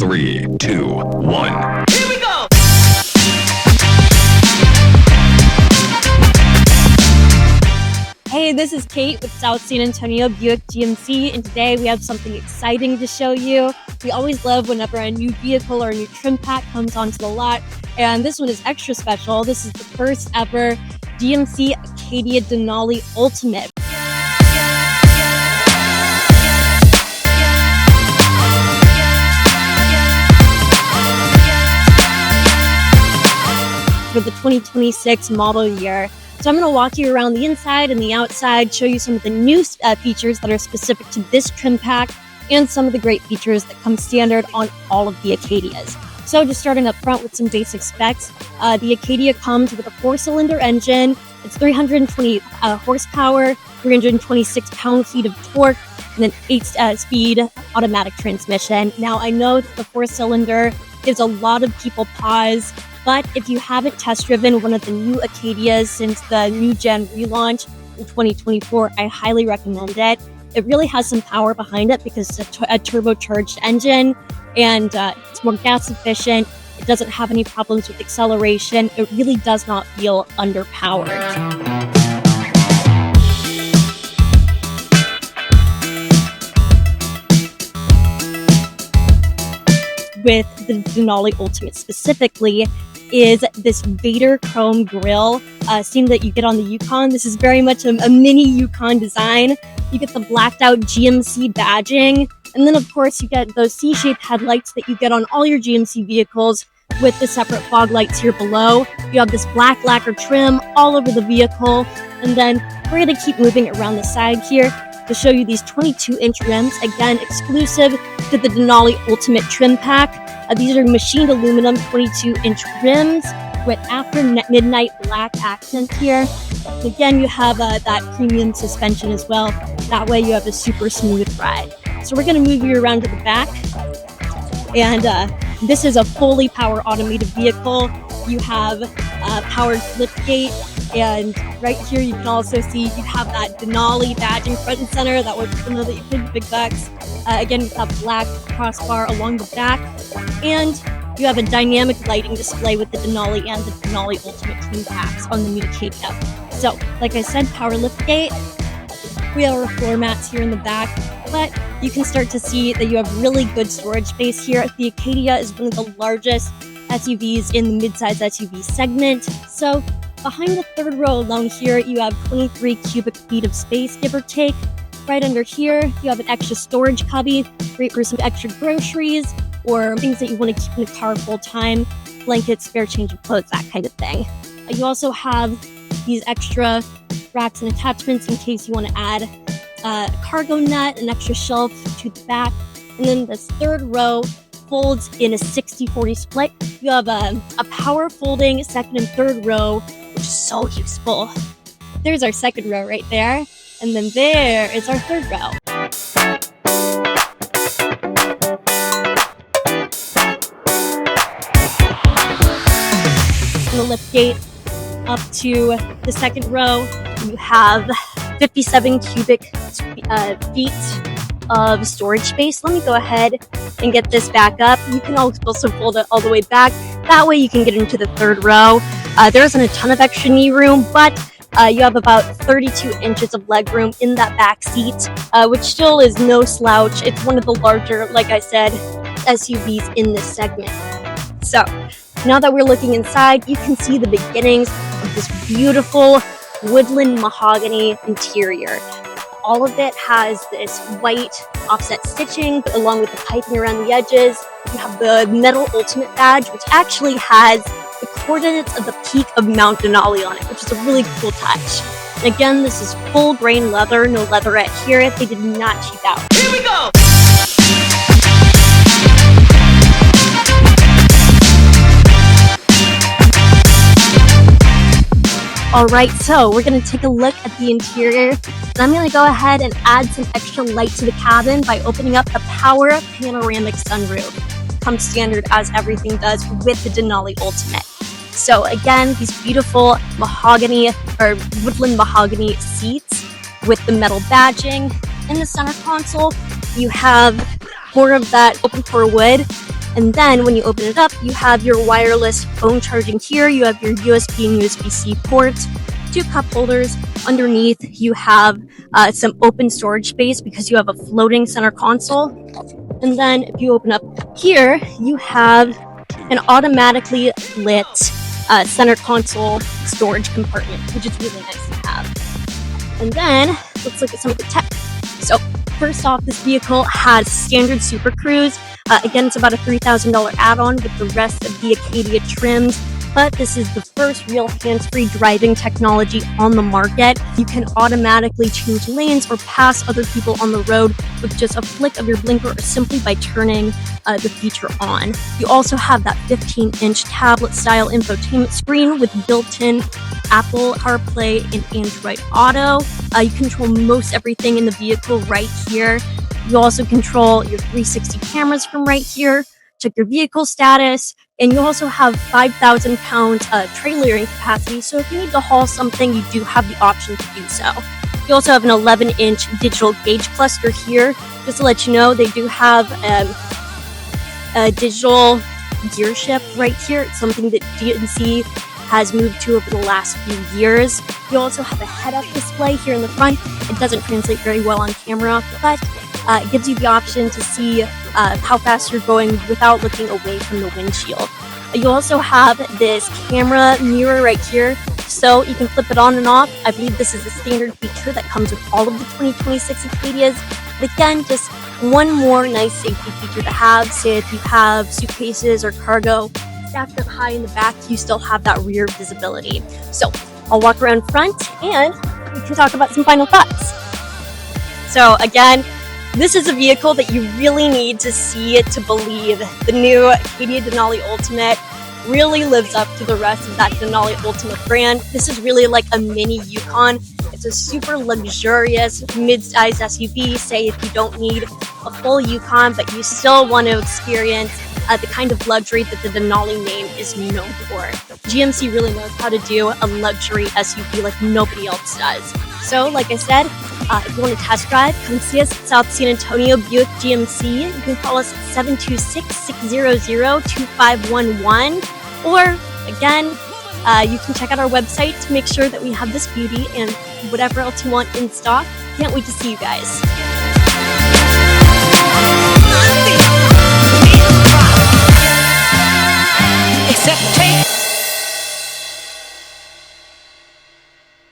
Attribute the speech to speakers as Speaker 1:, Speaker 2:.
Speaker 1: 3, 2, 1.
Speaker 2: Here we go!
Speaker 3: Hey, this is Kate with South San Antonio Buick GMC, and today we have something exciting to show you. We always love whenever a new vehicle or a new trim pack comes onto the lot, and this one is extra special. This is the first ever GMC Acadia Denali Ultimate. For the 2026 model year. So I'm going to walk you around the inside and the outside, show you some of the new features that are specific to this trim pack, and some of the great features that come standard on all of the Acadias. So just starting up front with some basic specs, the Acadia comes with a 4-cylinder engine. It's 320 horsepower, 326 pound-feet of torque, and an 8-speed automatic transmission. Now I know that the 4-cylinder gives a lot of people pause, but if you haven't test driven one of the new Acadias since the new gen relaunch in 2024, I highly recommend it. It really has some power behind it because it's a turbocharged engine, and it's more gas efficient. It doesn't have any problems with acceleration. It really does not feel underpowered. With the Denali Ultimate specifically is this Vader Chrome grille, same that you get on the Yukon. This is very much a mini Yukon design. You get the blacked out GMC badging, and then of course you get those C-shaped headlights that you get on all your GMC vehicles with the separate fog lights here below. You have this black lacquer trim all over the vehicle, and then we're going to keep moving around the side here to show you these 22-inch rims, again exclusive to the Denali Ultimate trim pack. These are machined aluminum 22-inch rims with after midnight black accents here. Again, you have that premium suspension as well. That way you have a super smooth ride. So we're going to move you around to the back, and this is a fully power automated vehicle. You have powered liftgate, and right here you can also see you have that Denali badging front and center. That way people know that you paid the big bucks. Again, with that black crossbar along the back, and you have a dynamic lighting display with the Denali and the Denali Ultimate trim packs on the new Acadia. So, like I said, power liftgate. We have our floor mats here in the back, but you can start to see that you have really good storage space here. The Acadia is one of the largest SUVs in the midsize SUV segment. So behind the third row alone here, you have 23 cubic feet of space, give or take. Right under here, you have an extra storage cubby, great for some extra groceries or things that you want to keep in the car full time, blankets, spare change of clothes, that kind of thing. You also have these extra racks and attachments in case you want to add a cargo net, an extra shelf to the back. And then this third row folds in a 60-40 split. You have a power folding second and third row, which is so useful. There's our second row right there. And then there is our third row. The lift gate up to the second row, you have 57 cubic feet of storage space. Let me go ahead and get this back up. You can also fold it all the way back. That way you can get into the third row. There isn't a ton of extra knee room, but you have about 32 inches of leg room in that back seat, which still is no slouch. It's one of the larger, like I said, SUVs in this segment. So now that we're looking inside, you can see the beginnings of this beautiful woodland mahogany interior. All of it has this white offset stitching along with the piping around the edges. You have the metal Ultimate badge, which actually has the coordinates of the peak of Mount Denali on it, which is a really cool touch. And again, this is full grain leather, no leatherette here. They did not cheap out.
Speaker 2: Here we go!
Speaker 3: Alright, so we're going to take a look at the interior, and I'm going to go ahead and add some extra light to the cabin by opening up the power panoramic sunroof. Comes standard as everything does with the Denali Ultimate. So again, these beautiful mahogany or woodland mahogany seats with the metal badging. In the center console, you have more of that open core wood, And then when you open it up, you have your wireless phone charging here. You have your USB and USB-C ports, 2 cup holders. Underneath, you have some open storage space because you have a floating center console. And then if you open up here, you have an automatically lit center console storage compartment, which is really nice to have. And then let's look at some of the tech. So first off, this vehicle has standard SuperCruise. Again, it's about a $3,000 add-on with the rest of the Acadia trims, but this is the first real hands-free driving technology on the market. You can automatically change lanes or pass other people on the road with just a flick of your blinker or simply by turning the feature on. You also have that 15-inch tablet-style infotainment screen with built-in Apple CarPlay and Android Auto. You control most everything in the vehicle right here. You also control your 360 cameras from right here, check your vehicle status, and you also have 5,000 pounds trailering capacity. So if you need to haul something, you do have the option to do so. You also have an 11-inch digital gauge cluster here. Just to let you know, they do have a digital gear shift right here. It's something that GMC has moved to over the last few years. You also have a head-up display here in the front. It doesn't translate very well on camera, but it gives you the option to see how fast you're going without looking away from the windshield. You also have this camera mirror right here, so you can flip it on and off. I believe this is a standard feature that comes with all of the 2026 Acadias. But again, just one more nice safety feature to have. Say if you have suitcases or cargo stacked up high in the back, you still have that rear visibility. So I'll walk around front and we can talk about some final thoughts. So again, this is a vehicle that you really need to see it to believe. The new Acadia Denali Ultimate really lives up to the rest of that Denali Ultimate brand. This is really like a mini Yukon. It's a super luxurious mid-size SUV. Say if you don't need a full Yukon, but you still want to experience the kind of luxury that the Denali name is known for. GMC really knows how to do a luxury SUV like nobody else does. So, like I said, if you want to test drive, come see us at South San Antonio Buick GMC. You can call us at 726-600-2511. Or, again, you can check out our website to make sure that we have this beauty and whatever else you want in stock. Can't wait to see you guys.
Speaker 2: Except take